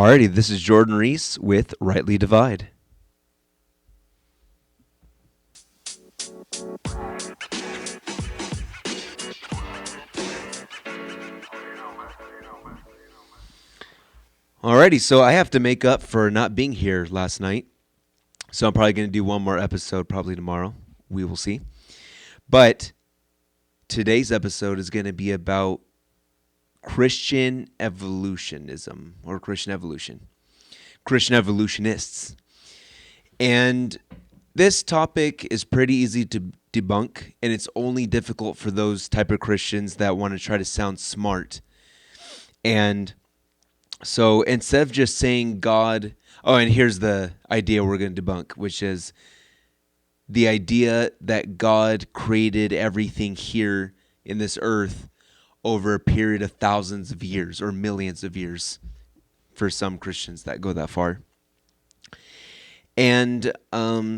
Alrighty, this is Jordan Reese with Rightly Divide. Alrighty, so I have to make up for not being here last night. So I'm probably going to do one more episode probably tomorrow. We will see. But today's episode is going to be about Christian evolutionism or Christian evolution. Christian evolutionists. And this topic is pretty easy to debunk, and it's only difficult for those type of Christians that want to try to sound smart. And so instead of just saying God, and here's the idea we're going to debunk, which is the idea that God created everything here in this earth over a period of thousands of years or millions of years for some Christians that go that far. And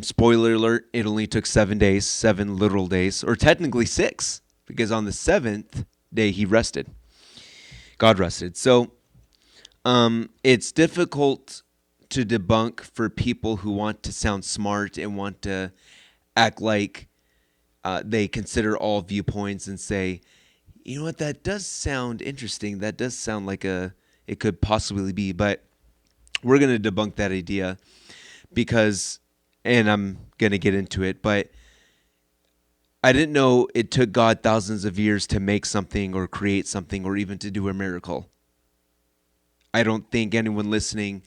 spoiler alert, it only took 7 days, 7 literal days, or technically 6, because on the 7th day he rested. God rested. So it's difficult to debunk for people who want to sound smart and want to act like they consider all viewpoints and say, you know what, that does sound interesting. That does sound like it could possibly be, but we're going to debunk that idea because, and I'm going to get into it, but I didn't know it took God thousands of years to make something or create something or even to do a miracle. I don't think anyone listening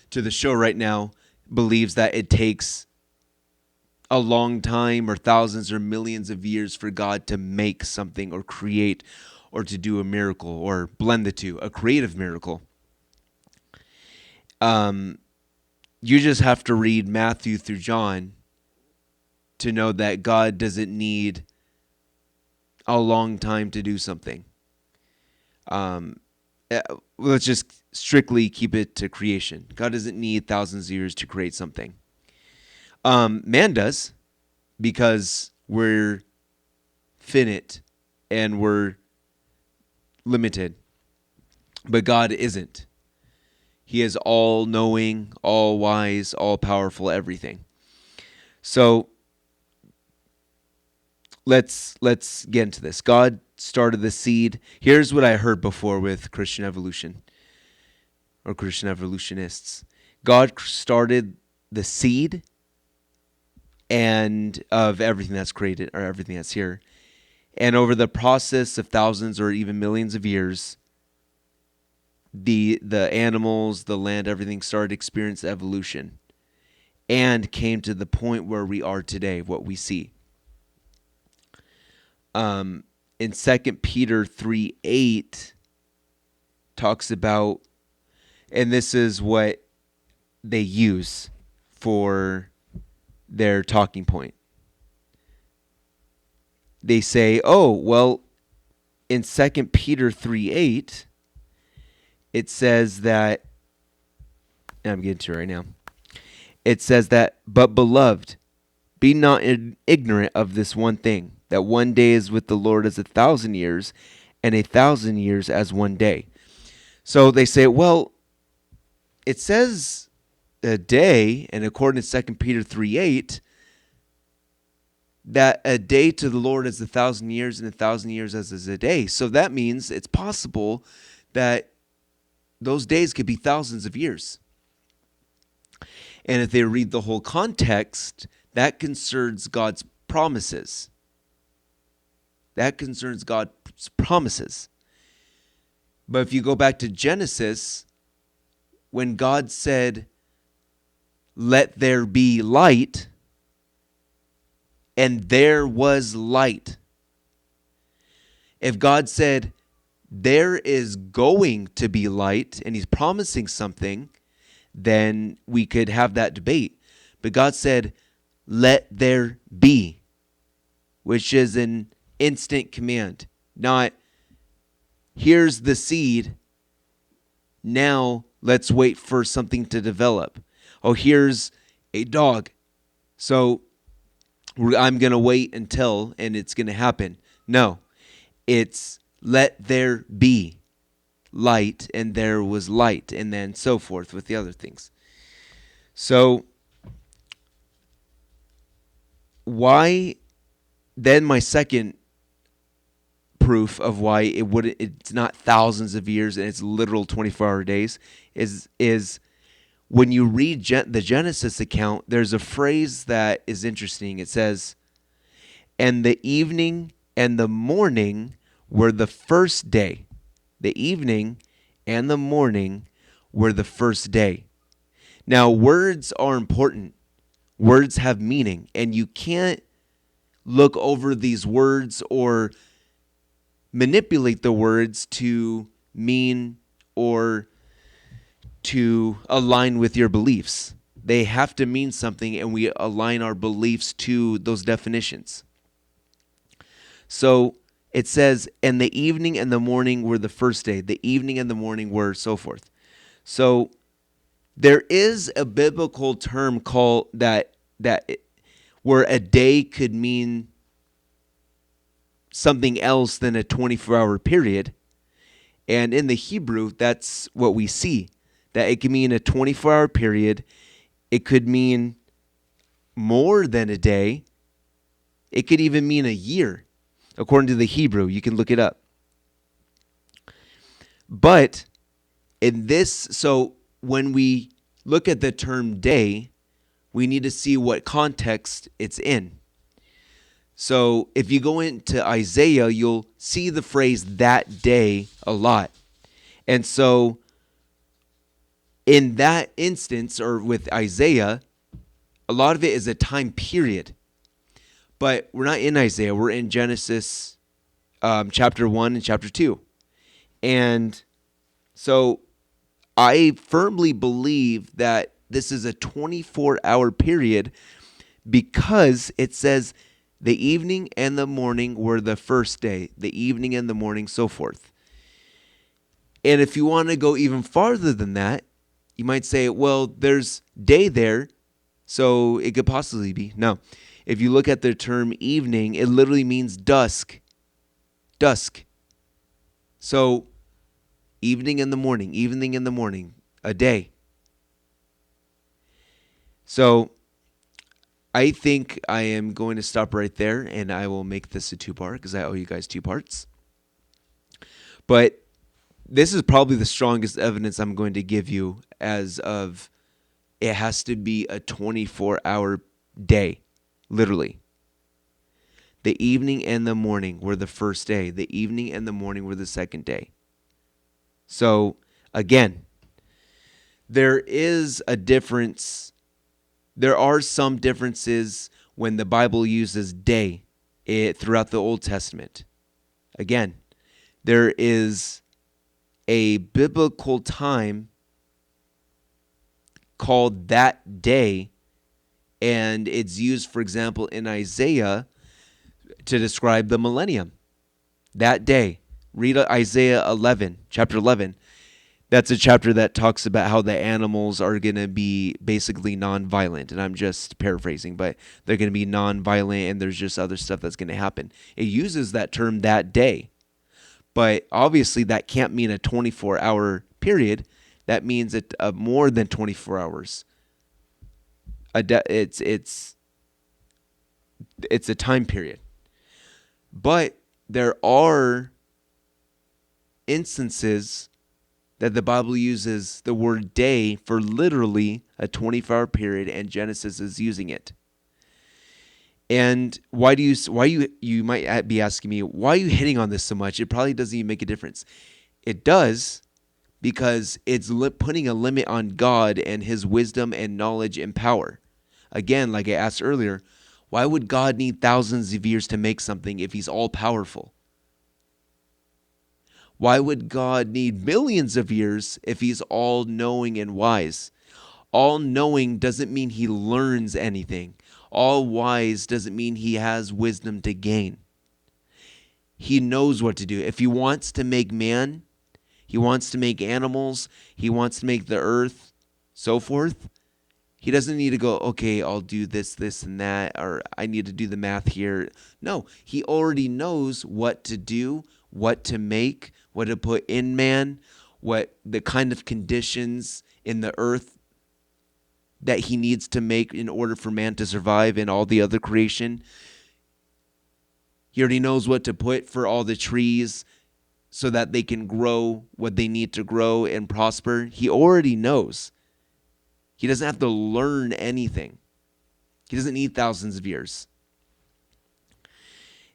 to the show right now believes that it takes a long time or thousands or millions of years for God to make something or create or to do a miracle or blend the two, a creative miracle. You just have to read Matthew through John to know that God doesn't need a long time to do something. Let's just strictly keep it to creation. God doesn't need thousands of years to create something. Man does, because we're finite and we're limited. But God isn't. He is all-knowing, all-wise, all-powerful, everything. So let's get into this. God started the seed. Here's what I heard before with Christian evolution or Christian evolutionists. God started the seed and of everything that's created or everything that's here. And over the process of thousands or even millions of years, the animals, the land, everything started to experience evolution and came to the point where we are today, what we see. In 2 Peter 3:8 talks about, and this is what they use for their talking point. They say, in 2 Peter 3:8, it says that, and I'm getting to it right now. It says that, but beloved, be not ignorant of this one thing, that one day is with the Lord as 1,000 years, and 1,000 years as one day. So they say, it says a day, and according to 2 Peter 3:8, that a day to the Lord is 1,000 years, and 1,000 years as is a day. So that means it's possible that those days could be thousands of years. And if they read the whole context, that concerns God's promises. That concerns God's promises. But if you go back to Genesis, when God said, let there be light, and there was light. If God said, there is going to be light, and he's promising something, then we could have that debate. But God said, let there be, which is an instant command. Not, here's the seed, now let's wait for something to develop. Oh, here's a dog, so I'm going to wait until, and it's going to happen. No, it's let there be. light, and there was light, and then so forth with the other things. So why then my second proof of why it's not thousands of years and it's literal 24-hour days is when you read the Genesis account, there's a phrase that is interesting. It says, "And the evening and the morning were the first day." The evening and the morning were the first day. Now, words are important. Words have meaning, and you can't look over these words or manipulate the words to mean or to align with your beliefs. They have to mean something, and we align our beliefs to those definitions. So it says, "And the evening and the morning were the first day." The evening and the morning were so forth. So there is a biblical term called that where a day could mean something else than a 24-hour period. And in the Hebrew, that's what we see. That it can mean a 24-hour period. It could mean more than a day. It could even mean a year. According to the Hebrew, you can look it up. But in this, so when we look at the term day, we need to see what context it's in. So if you go into Isaiah, you'll see the phrase "that day" a lot. And so in that instance, or with Isaiah, a lot of it is a time period. But we're not in Isaiah. We're in Genesis chapter 1 and chapter 2. And so I firmly believe that this is a 24-hour period because it says the evening and the morning were the first day, the evening and the morning, so forth. And if you want to go even farther than that, you might say, well, there's day there, so it could possibly be. No. If you look at the term evening, it literally means dusk. Dusk. So evening and the morning, a day. So I think I am going to stop right there, and I will make this a two-part because I owe you guys two parts. But this is probably the strongest evidence I'm going to give you as of it has to be a 24-hour day, literally. The evening and the morning were the first day. The evening and the morning were the second day. So, again, there is a difference. There are some differences when the Bible uses day throughout the Old Testament. Again, there is a biblical time called that day, and it's used, for example, in Isaiah to describe the millennium. That day. Read Isaiah 11, chapter 11. That's a chapter that talks about how the animals are going to be basically non-violent. And I'm just paraphrasing, but they're going to be non-violent, and there's just other stuff that's going to happen. It uses that term that day. But obviously that can't mean a 24-hour period. That means it more than 24 hours. It's a time period. But there are instances that the Bible uses the word day for literally a 24-hour period, and Genesis is using it. And you might be asking me, why are you hitting on this so much? It probably doesn't even make a difference. It does, because it's putting a limit on God and his wisdom and knowledge and power. Again, like I asked earlier, why would God need thousands of years to make something if he's all powerful? Why would God need millions of years if he's all knowing and wise? All knowing doesn't mean he learns anything. All wise doesn't mean he has wisdom to gain. He knows what to do. If he wants to make man, he wants to make animals, he wants to make the earth, so forth, he doesn't need to go, okay, I'll do this, and that, or I need to do the math here. No, he already knows what to do, what to make, what to put in man, what the kind of conditions in the earth that he needs to make in order for man to survive and all the other creation. He already knows what to put for all the trees so that they can grow what they need to grow and prosper. He already knows. He doesn't have to learn anything. He doesn't need thousands of years.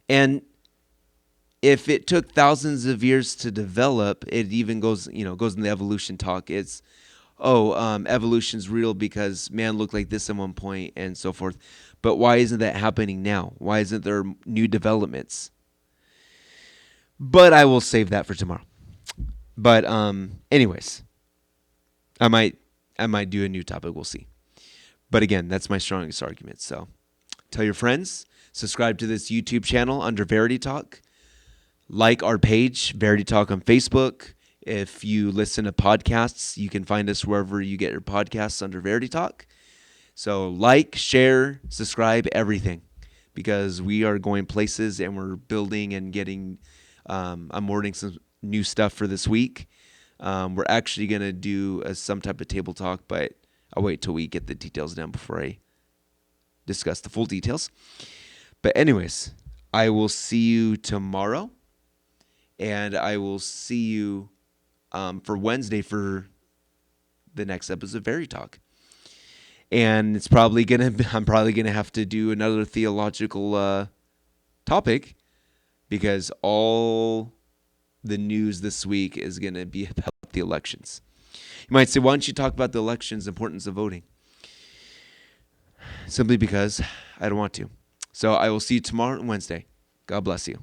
And if it took thousands of years to develop, it even goes in the evolution talk. It's, evolution's real because man looked like this at one point and so forth. But why isn't that happening now? Why isn't there new developments? But I will save that for tomorrow. But anyways, I might do a new topic. We'll see. But again, that's my strongest argument. So tell your friends. Subscribe to this YouTube channel under Verity Talk. Like our page, Verity Talk on Facebook. If you listen to podcasts, you can find us wherever you get your podcasts under Verity Talk. So like, share, subscribe, everything. Because we are going places and we're building and getting, I'm ordering some new stuff for this week. We're actually going to do some type of table talk, but I'll wait till we get the details down before I discuss the full details. But anyways, I will see you tomorrow. And I will see you for Wednesday for the next episode of Verity Talk. And I'm probably gonna have to do another theological topic because all the news this week is gonna be about the elections. You might say, why don't you talk about the elections, importance of voting? Simply because I don't want to. So I will see you tomorrow and Wednesday. God bless you.